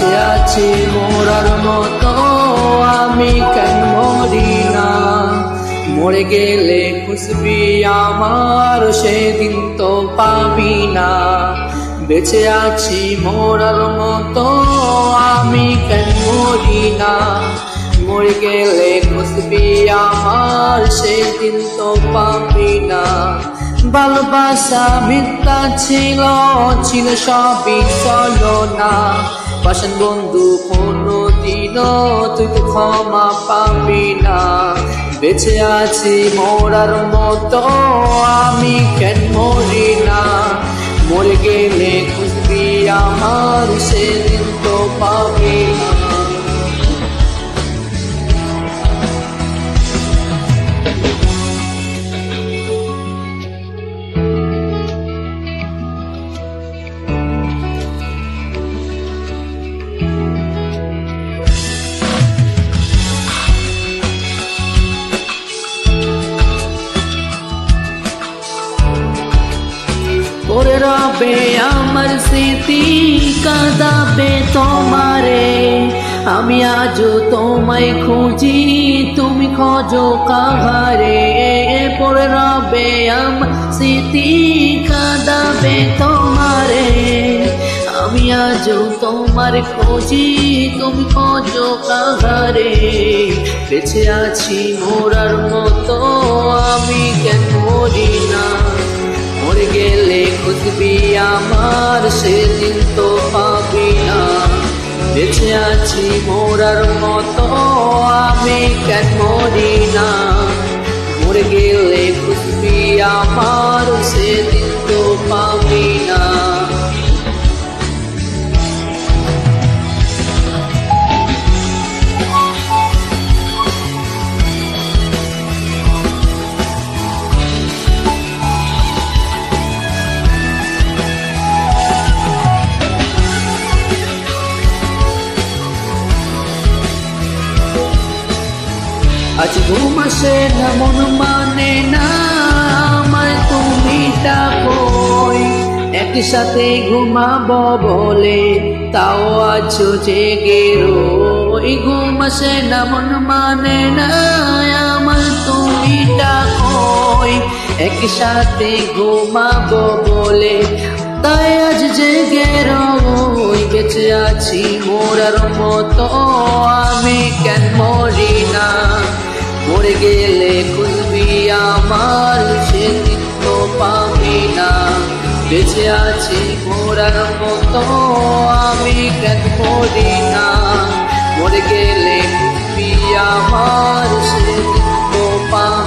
বেঁচে আছি মরার মতো আমি কেন মরি না। মরে গেলে খুশবি আমার সেদিন তো পাবি না। বেঁচে আছি মরার মতো আমি কেন মরি না। মরে গেলে খুশবি আমার সেদিন তো পাবি না। ভালোবাসা মিথ্যা ছিল ছিল সবই ছলনা। বাসন বন্ধু কোনদিনও তুই তো ক্ষমা পাবি না। বেঁচে আছি মরার মতো আমি কেন মরি না। মরে গেলে খুশবি আমার সেদিন তো পাবি না। পড়ে রবে আমার স্মৃতি কাঁদাবে তোমারে। আমি আজও তোমায় খুঁজি তুমি খোঁজো কাহারে। পড়ে রবে আমার স্মৃতি কাঁদাবে তোমারে। আমি আজও তোমার খুঁজি তুমি খোঁজো কাহারে। বেঁচে আছি মরার মতো আমি কেন মরি না। মরে গেলে খুশবি আমার সেদিন তো পাবি না। বেঁচে আছি মরার মতো আমি কেন মরি না। মরে গেলে খুশবি আমার সেদিন তো পাবি না। আজ ঘুম আসে না মন মানে না আমার তুমি ডাকোই। একসাথে ঘুমাবো বলে তাও আছো জেগে রই। ঘুম আসে না মন মানে না আমার তুমি ডাকোই। একসাথে ঘুমাবো বলে তাই আজ জেগে রই। বেঁচে আছি মরার মতো আমি কেন মরি না। মরে গেলে খুশবি আমার সেদিন তো পাবি না। বেঁচে আছি মরার মতো আমি কেন মরি না। মরে গেলে খুশবি আমার সেদিন তো পাবি না।